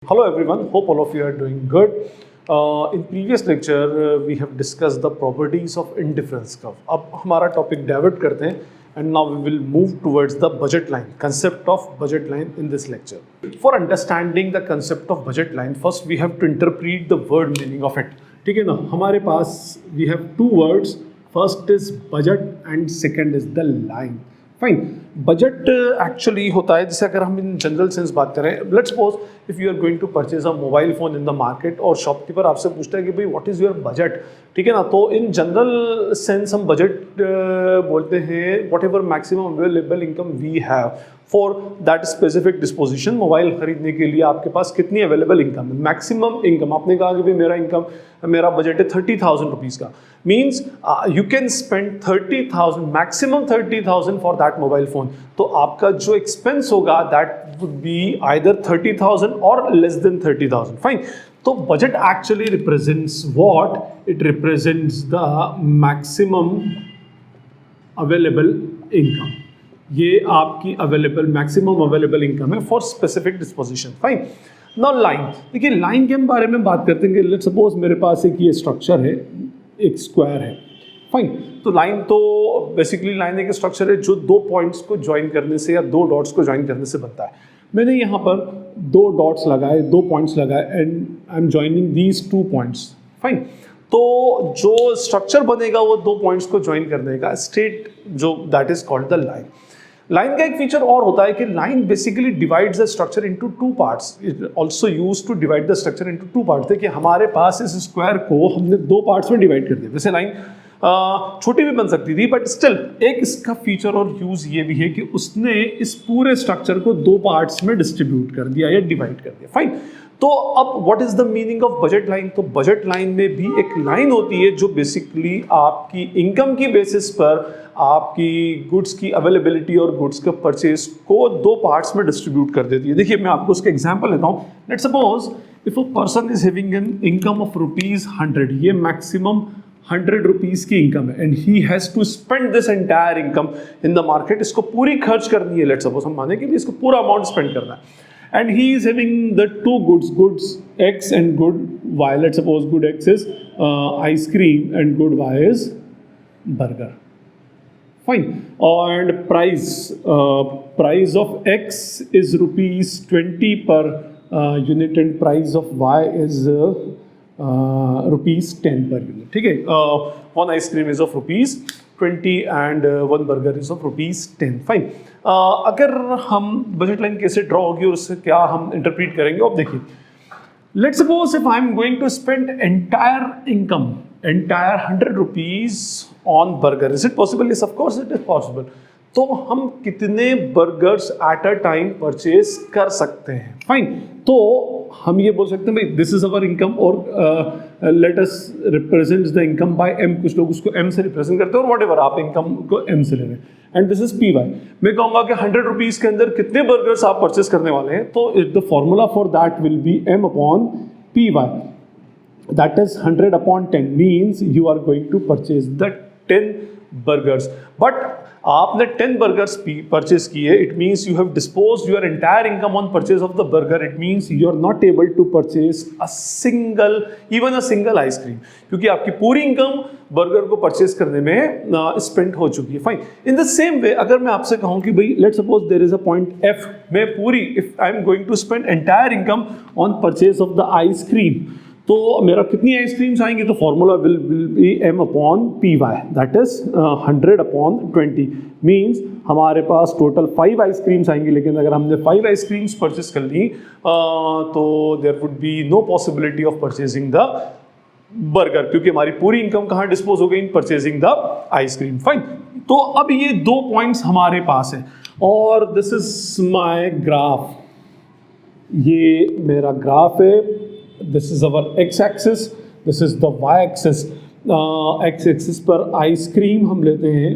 Hello everyone, hope all of you are doing good. In previous lecture we have discussed the properties of indifference curve. अब हमारा topic divert करते हैं and now we will move towards the budget line, concept of budget line in this lecture. For understanding the concept of budget line, first we have to interpret the word meaning of it. ठीक है ना, हमारे पास we have two words, first is budget and second is the line. Fine. Budget actually होता है, जैसे अगर हम इन general sense बात करें, let's suppose if you are going to purchase a mobile phone in the market और shopkeeper आपसे पूछता है कि भाई व्हाट इज़ योर बजट, ठीक है ना. तो इन जनरल सेंस हम बजट बोलते हैं whatever maximum available income we have for that specific disposition. Mobile खरीदने के लिए आपके पास कितनी अवेलेबल इनकम है, मैक्सिमम इनकम. आपने कहा कि भाई मेरा बजट है 30,000 रुपीज़ का, means you can spend 30,000, maximum 30,000 for that mobile phone. तो आपका जो एक्सपेंस होगा दैट वुड बी आइदर 30,000 और लेस देन 30,000. फाइन. तो budget actually represents what, it represents the maximum available income. ये आपकी मैक्सिमम अवेलेबल इनकम है for specific disposition. Fine. Now line, देखिए लाइन के बारे में बात करते हैं कि लेट्स सपोज मेरे पास एक ये स्ट्रक्चर है, एक स्क्वायर है. फाइन. तो लाइन तो बेसिकली लाइन एक स्ट्रक्चर है जो दो पॉइंट्स को ज्वाइन करने से या दो डॉट्स को ज्वाइन करने से बनता है. मैंने यहाँ पर दो डॉट्स लगाए, दो पॉइंट्स लगाए and I am joining these two points. Fine. तो जो स्ट्रक्चर बनेगा वो दो पॉइंट्स को ज्वाइन करने का स्टेट जो that is called the line. Line का एक फीचर और होता है कि line basically divides the structure into two parts. It also used to divide the structure into two parts. देखिए हमारे पास इस स्क्वायर को हमने दो पार्ट्स में डिवाइड कर दिया. वैसे लाइन छोटी भी बन सकती थी बट स्टिल एक इसका फीचर और यूज ये भी है कि उसने इस पूरे स्ट्रक्चर को दो पार्ट्स में डिस्ट्रीब्यूट कर दिया या डिवाइड कर दिया. फाइन. तो अब what is the meaning of budget line? तो बजट लाइन में भी एक लाइन होती है जो बेसिकली आपकी इनकम की बेसिस पर आपकी गुड्स की अवेलेबिलिटी और गुड्स के परचेज को दो पार्ट्स में डिस्ट्रीब्यूट कर देती है. देखिए मैं आपको उसका एग्जांपल लेता हूँ. Let's suppose if a person is having an income of ₹100, ये मैक्सिमम 100 रुपीज़ की इनकम है and he has to spend this entire income in the market. इसको पूरी खर्च करनी है. लेट्स सपोज हम माने कि इसको पूरा अमाउंट स्पेंड करना है and he is having the two goods X and good Y. Let's suppose good X is ice cream and good Y is burger. Fine. And price of X is ₹20 per unit and price of Y is ₹10 per unit. ठीक है. One ice cream is of ₹20 and one burger is of ₹10. Fine. अगर हम budget line कैसे draw होगी और उससे क्या हम इंटरप्रीट करेंगे, अब देखिए let's suppose if I am going to spend entire income, entire 100 rupees on burger. Is it possible? Yes of course it is possible. तो हम कितने burgers at a time purchase कर सकते हैं? फाइन. तो हम ये बोल सकते हैं भाई दिस इज अवर इनकम और let us represent the income by M. कुछ लोग उसको एम से रिप्रेजेंट करते हैं और वॉट एवर आप इनकम को एम से ले रहे हैं and this is P Y. मैं कहूँगा कि 100 रुपीज़ के अंदर कितने बर्गर्स आप परचेज करने वाले हैं. तो the formula for that will be M upon P Y. That is 100 upon 10 means you are going to purchase the 10 burgers. But आपने 10 burgers purchase किए, it means you have disposed your entire income on purchase of the burger. It means you are not able to purchase even a single ice cream, क्योंकि आपकी पूरी income burger को purchase करने में spend हो चुकी है. Fine. In the same way अगर मैं आपसे कहूँ कि भाई let's suppose there is a point F, मैं पूरी if I am going to spend entire income on purchase of the ice cream, तो मेरा कितनी आइसक्रीम्स आएंगी? तो formula will be M upon P Y, that is 100 upon 20. Means हमारे पास total 5 ice creams आएंगी. लेकिन अगर हमने 5 आइसक्रीम्स परचेज कर ली तो there would be no possibility of purchasing the burger, क्योंकि हमारी पूरी इनकम कहाँ डिस्पोज हो गई? In purchasing the ice cream. Fine. तो अब ये दो पॉइंट्स हमारे पास है और दिस इज माई ग्राफ. ये मेरा ग्राफ है. This is our x-axis, this is the y-axis. X-axis पर आइसक्रीम हम लेते हैं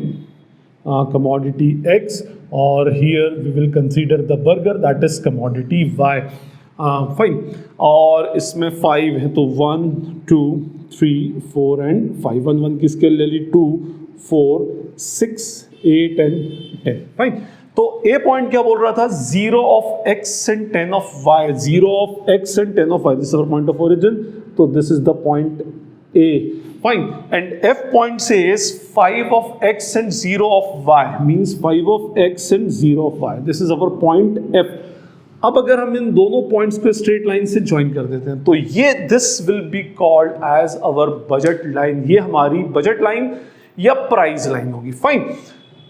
commodity x और here we will consider the burger that is commodity y. Fine. और इसमें 5 है तो 1 2 3 4 and 5. 1 1 की स्केल ले ली, 2 4 6 8 and 10. फाइन. तो ए पॉइंट क्या बोल रहा था, 0 of X and 10 of Y, 0 of X and 10 of Y, this is our point of origin, तो this is the point A, fine. And F point says 5 of x and 0 of y, means 5 of x and 0 of y. This is our point F. अब अगर हम इन दोनों points को straight line से join कर देते हैं तो ये this will be called as our budget line, ये हमारी बजट लाइन या प्राइस लाइन होगी। फाइन,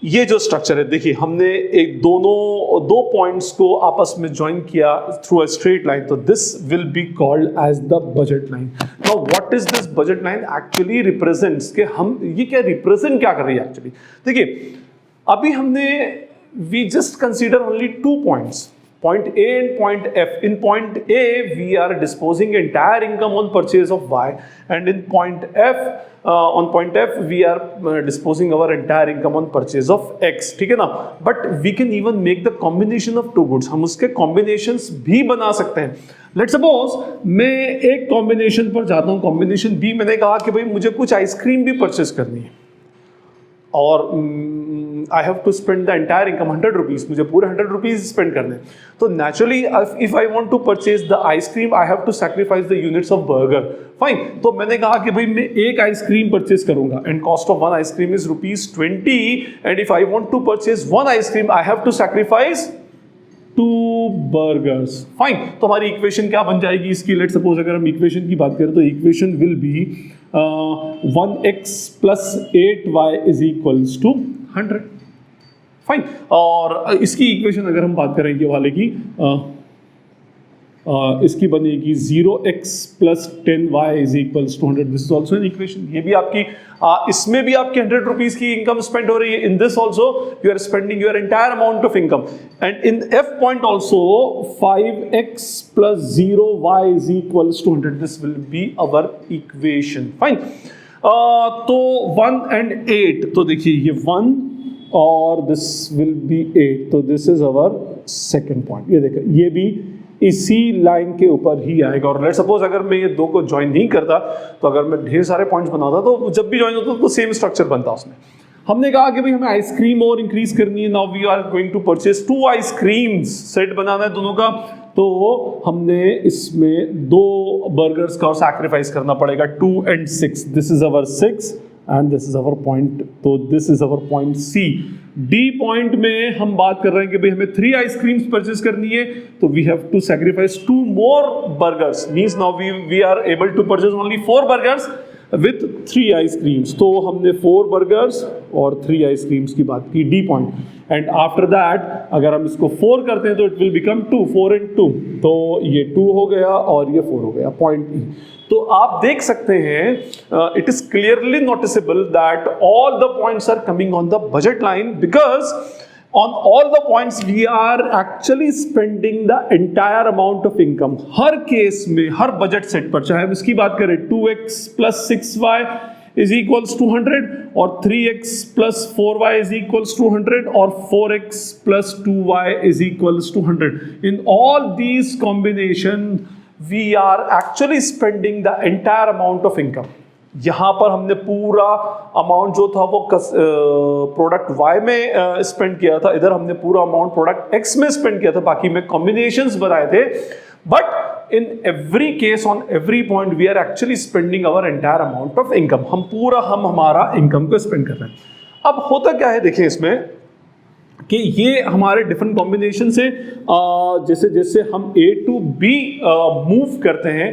ये जो स्ट्रक्चर है, देखिए हमने एक दो पॉइंट्स को आपस में ज्वाइन किया थ्रू अ स्ट्रेट लाइन, तो this will be called as the budget line. Now what is this budget line actually represents, के हम ये क्या रिप्रेजेंट क्या कर रही है एक्चुअली। देखिए अभी हमने we just consider only 2 points, point A and point F. In point A, we are disposing entire income on purchase of Y, and in point F, on point F, we are disposing our entire income on purchase of X. ठीक है ना? But we can even make the combination of two goods. हम उसके combinations भी बना सकते हैं. Let's suppose मैं एक combination पर जाता हूँ, combination B मैंने कहा कि भाई मुझे कुछ आइसक्रीम भी परचेज करनी है और I have to spend the entire income 100 rupees, मुझे पूरे 100 रुपीज स्पेंड करने। तो naturally if I want to purchase the ice cream I have to sacrifice the units of burger. Fine, तो मैंने कहा कि भाई मैं एक आइसक्रीम परचेज करूंगा and cost of one ice cream is ₹20, and if I want to purchase one ice cream I have to sacrifice 2 burgers. Fine, तो हमारी इक्वेशन क्या बन जाएगी इसकी, लेट्स सपोज अगर हम इक्वेशन की बात करें तो equation will be 1x plus 8y is equals to 100। Fine, और इसकी इक्वेशन अगर हम बात करें ये वाले की इसकी बनेगी 0x plus 10y is equals to 100। This is also an equation, ये भी आपकी इसमें भी आपकी 100 रुपीज की इनकम स्पेंड हो रही है। In this also you are spending your entire amount of income, and in F point also 5x plus 0y is equals to 100। This will be our equation. Fine, तो 1 and 8, तो देखिए ये 1 और this will B 8, तो this is our second point. ये देखिए ये भी इसी लाइन के ऊपर ही आएगा। और लेट्स सपोज अगर मैं ये दो को ज्वाइन नहीं करता, तो अगर मैं ढेर सारे पॉइंट्स बनाता तो जब भी ज्वाइन होता तो सेम स्ट्रक्चर बनता उसमें। हमने कहा कि भाई हमें आइसक्रीम और इंक्रीज करनी है, now we are going to purchase 2 ice creams, set बनाना है दोनों का, तो हमने इसमें 2 बर्गर्स का और सैक्रिफाइस करना पड़ेगा, 2 and 6। This is our 6 and this is our point, तो this is our point C. D point में हम बात कर रहे हैं कि भाई हमें 3 आइसक्रीम्स परचेज करनी है, तो we have to sacrifice 2 more burgers, means now we are able to purchase only 4 burgers with 3 ice creams. तो हमने 4 बर्गर्स और 3 आइसक्रीम्स की बात की D point, and after that अगर हम इसको 4 करते हैं तो इट विल बिकम 2, 4 and 2, तो ये 2 हो गया और ये 4 हो गया, पॉइंट ई। तो आप देख सकते हैं it is clearly noticeable that all the points are coming on the budget line, because on all the points we are actually spending the entire amount of income। Her case में, हर budget set पर, चाहे हम इसकी बात करें 2x plus 6y is equals to 100, और 3x plus 4y is equals to 100, और 4x plus 2y is equals to 100। In all these combination we are actually spending the entire amount of income। यहाँ पर हमने पूरा amount जो था वो product Y में स्पेंड किया था, इधर हमने पूरा अमाउंट प्रोडक्ट X में स्पेंड किया था, बाकी में कॉम्बिनेशंस बनाए थे। But in every case on every point we are actually spending our entire amount of income. हम हमारा इनकम को स्पेंड कर रहे हैं। अब होता क्या है, देखिए इसमें कि ये हमारे डिफरेंट कॉम्बिनेशन से जैसे जैसे हम A to B मूव करते हैं,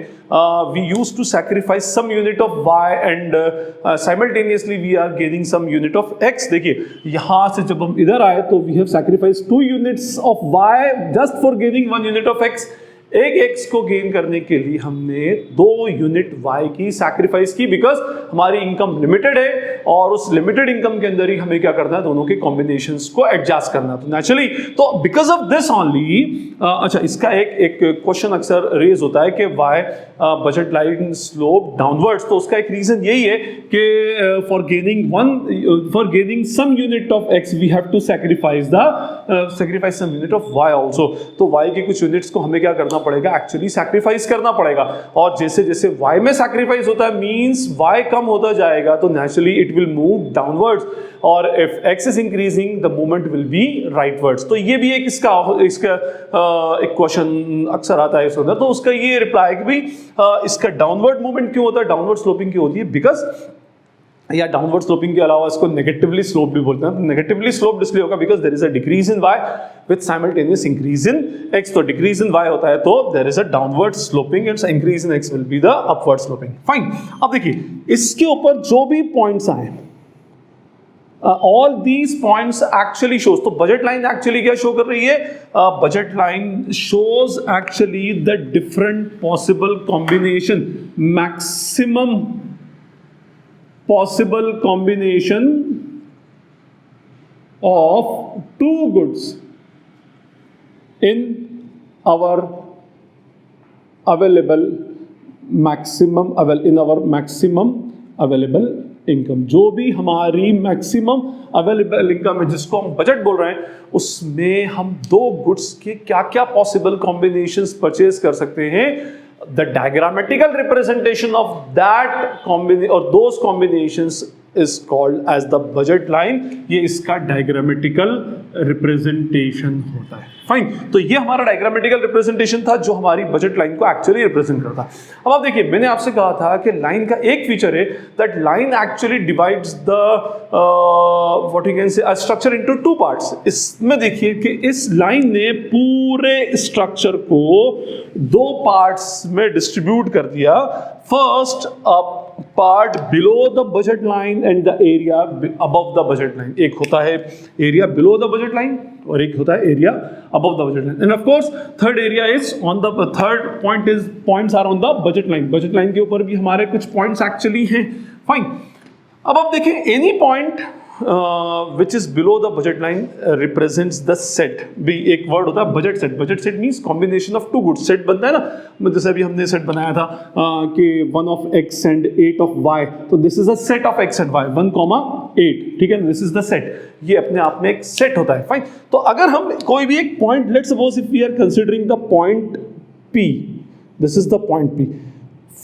we use to sacrifice some unit of Y and simultaneously we are gaining some unit of X। देखिए यहाँ से जब हम इधर आए तो we have sacrifice 2 units of Y just for gaining 1 unit of X। एक X को गेन करने के लिए हमने 2 यूनिट Y की सैक्रिफाइस की, बिकॉज हमारी इनकम लिमिटेड है और उस लिमिटेड इनकम के अंदर ही हमें क्या करना है, दोनों के कॉम्बिनेशंस को एडजस्ट करना है। तो नेचुरली, तो बिकॉज ऑफ दिस ओनली, अच्छा इसका एक क्वेश्चन अक्सर रेज होता है कि Y budget line slope downwards, तो उसका एक रीजन यही है कि for gaining some unit of X we have to sacrifice some unit of Y also. तो Y के कुछ यूनिट्स को हमें क्या करना पड़ेगा, एक्चुअली सैक्रिफाइस करना पड़ेगा, और जैसे जैसे Y में सैक्रिफाइस होता है मींस Y कम होता जाएगा, तो naturally it it will move downwards, और if x is increasing the movement will be rightwards. तो ये भी एक इसका एक क्वेश्चन अक्सर आता है इसके अंदर, तो उसका ये रिप्लाई है कि भाई इसका डाउनवर्ड मूवमेंट क्यों होता है, डाउनवर्ड स्लोपिंग क्यों होती है, बिकॉज या डाउनवर्ड स्लोपिंग के अलावा इसको नेगेटिवली स्लोप भी बोलते हैं. नेगेटिवली स्लोप इसलिए होगा because there is a decrease in y with simultaneous increase in x. तो डिक्रीज इन y होता है तो there is a downward sloping and increase in x will be the upward sloping. Fine. अब देखिए इसके ऊपर जो भी पॉइंट्स आए, all these points actually shows, तो बजट लाइन एक्चुअली क्या शो कर रही है, budget line shows actually the different possible combination, maximum possible combination of two goods in our available maximum in our maximum available income. जो भी हमारी maximum available income है जिसको हम बजट बोल रहे हैं, उसमें हम दो गुड्स के क्या क्या पॉसिबल कॉम्बिनेशंस परचेज कर सकते हैं. The diagrammatical representation of that combination और those combinations is called as the budget line. ये इसका डायग्रामेटिकल रिप्रेजेंटेशन होता है. फाइन. तो ये हमारा डायग्रामेटिकल रिप्रेजेंटेशन था जो हमारी बजट लाइन को एक्चुअली रिप्रेजेंट करता है. अब आप देखिए मैंने आपसे कहा था कि लाइन का एक फीचर है that line actually divides the what you can say structure into two parts. इसमें देखिए कि इस लाइन ने पूरे स्ट्रक्चर को दो पार्ट्स में डिस्ट्रीब्यूट कर दिया. First part below the budget line and the area above the budget line. एक होता है area below the budget line और एक होता है area above the budget line. And of course third area is on the third point is points are on the budget line. budget line के ऊपर भी हमारे कुछ points actually हैं. fine. अब आप देखें any point which is below the budget line represents the set. भी एक वर्ड होता है budget set. budget set means combination of two goods. set बनता है ना, जैसे अभी हमने set बनाया था कि 1 of x and 8 of y. तो this is a set of x and y 1,8. ठीक है, this is the set. ये अपने आप में एक सेट होता है. फाइन. तो अगर हम कोई भी एक point, let's suppose if we are considering the point P, this is the point P,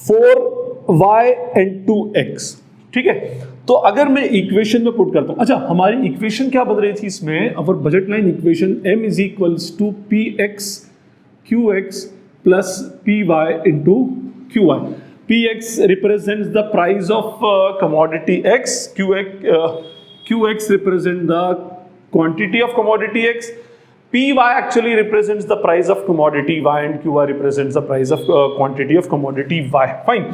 4y and 2x. ठीक है, तो अगर मैं इक्वेशन में पुट करता हूं, अच्छा हमारी इक्वेशन क्या बन रही थी इसमें, our budget line equation m is equals to px qx plus py into qy. px represents the price of commodity x, qx represent the quantity of commodity x, py actually represents the price of commodity y and qy represents the price of quantity of commodity y. fine.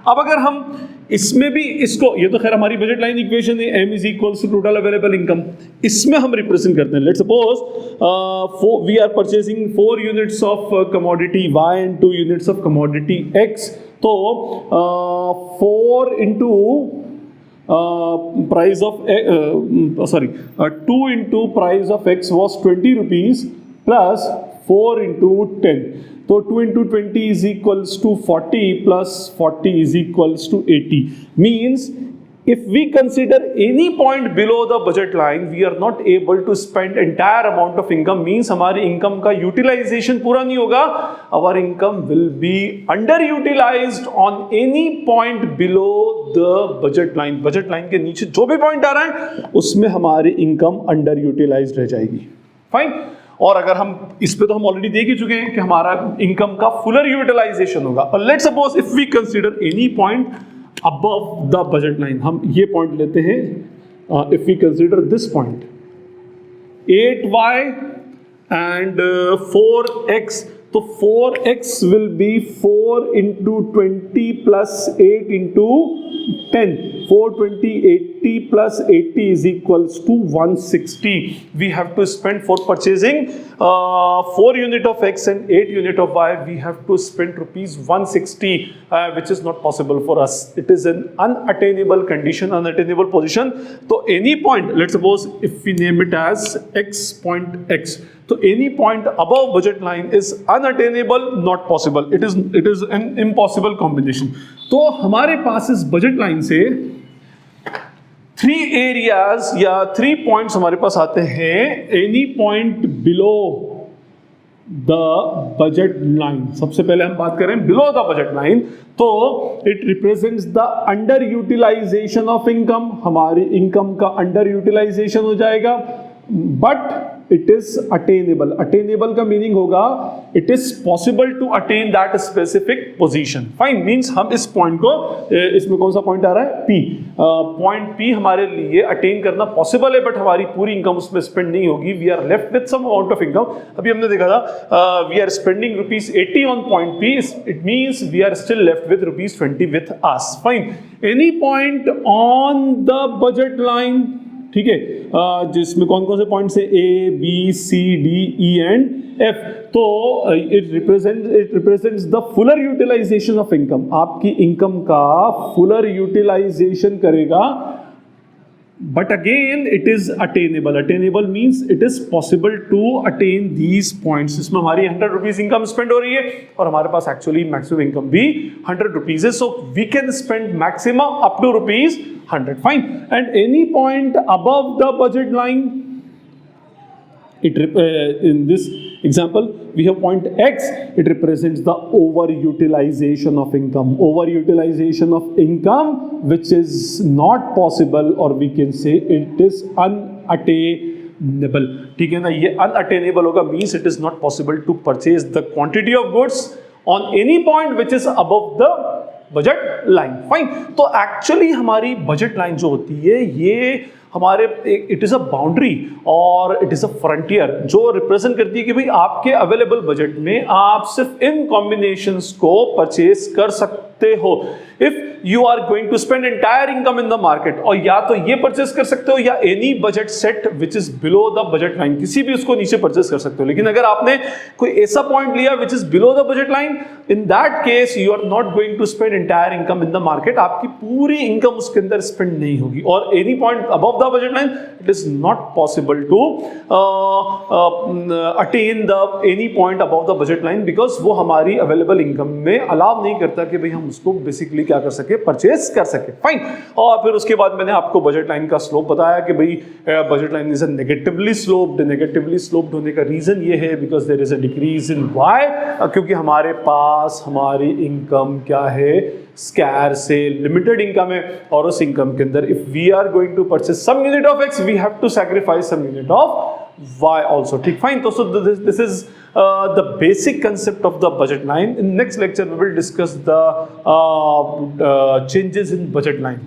अब अगर हम इसमें भी इसको, ये तो खैर हमारी बजट लाइन इक्वेशन है, m is equals to total available income, इसमें हम रिप्रेजेंट करते हैं. Let's suppose we are purchasing 4 units of commodity y and 2 units of commodity x. तो 4 into price of 2 into price of x was 20 rupees plus 4 into 10. So 2 into 20 is equals to 40 plus 40 is equals to 80. Means if we consider any point below the budget line, we are not able to spend entire amount of income. Means हमारी income का utilization पूरा नहीं होगा. Our income will be underutilized on any point below the budget line. budget line के नीचे जो भी point आ रहा है उसमें हमारी income underutilized रह जाएगी. Fine. और अगर हम इस पे तो हम ऑलरेडी देख ही चुके हैं कि हमारा इनकम का फुलर यूटिलाइजेशन होगा. और let's suppose if we consider any point above the budget line, हम ये पॉइंट लेते हैं, if we consider this point 8y and 4x, तो 4x will be 4 into 20 plus 8 into 10. 420 80 plus 80 is equals to 160. We have to spend for purchasing 4 unit of x and 8 unit of y. We have to spend rupees 160, which is not possible for us. It is an unattainable condition, unattainable position. So any point, let's suppose if we name it as x point x. So any point above budget line is unattainable, not possible. It is an impossible combination. तो हमारे पास इस budget line से 3 areas या 3 points हमारे पास आते हैं. Any point below the budget line. सबसे पहले हम बात करें बिलो द बजट लाइन, तो it represents the under utilization of income. हमारी इनकम का अंडर यूटिलाइजेशन हो जाएगा, but it is attainable. Attainable का मीनिंग होगा it is possible to attain that specific position. Fine, means हम इस पॉइंट को, इसमें कौन सा पॉइंट आ रहा है, पी, पॉइंट पी हमारे लिए अटेन करना पॉसिबल है, बट हमारी पूरी इनकम उसमें स्पेंड नहीं होगी। We are left with some amount of income. अभी हमने देखा था we are spending ₹80 on point P, it means we are still left with ₹20 with us. Fine, any point on the budget line, ठीक है, जिसमें कौन कौन से पॉइंट्स है, A B C D E and F, तो it represents the fuller utilisation of income. आपकी income का फुलर यूटिलाइजेशन करेगा, but again it is attainable. Attainable means it is possible to attain these points. इसमें हमारी ₹100 income spend हो रही है और हमारे पास एक्चुअली मैक्सिमम इनकम भी ₹100 है, so we can spend maximum up to ₹100। Fine, and any point above the budget line, in this example we have point X, it represents the overutilization of income. Overutilization of income which is not possible, or we can say it is unattainable. ठीक है ना, ये unattainable होगा, means it is not possible to purchase the quantity of goods on any point which is above the budget line. Fine, तो actually हमारी budget line जो होती है ये हमारे, इट इज़ अ बाउंड्री और इट इज़ अ फ्रंटियर जो represent करती है कि भाई आपके अवेलेबल बजट में आप सिर्फ इन कॉम्बिनेशंस को परचेज कर सकते हो। If you are going to spend entire income in the market, और या तो ये परचेज कर सकते हो या any budget set which is below the budget line, किसी भी उसको नीचे परचेज कर सकते हो। लेकिन अगर आपने कोई ऐसा पॉइंट लिया which is below the budget line, in that case you are not going to spend entire income in the market. आपकी पूरी इनकम उसके अंदर स्पेंड नहीं होगी। और any point above the budget line, it is not possible to attain the any point above the budget line, because वो हमारी available income में अलाउ नहीं करता कि भाई हम उसको बेसिकली क्या कर सके, परचेज कर सके। फाइन, और फिर उसके बाद मैंने आपको बजट लाइन का स्लोप बताया कि भाई budget line is a negatively sloped. Negatively sloped होने का रीजन ये है because there is a decrease in Y, क्योंकि हमारे पास हमारी इनकम क्या है, स्कैर से लिमिटेड इनकम है, और उस इनकम के अंदर if we are going to purchase some unit of X, we have to sacrifice some unit of y also. ठीक, fine. So this is the basic concept of the budget line. In next lecture we will discuss the changes in budget line.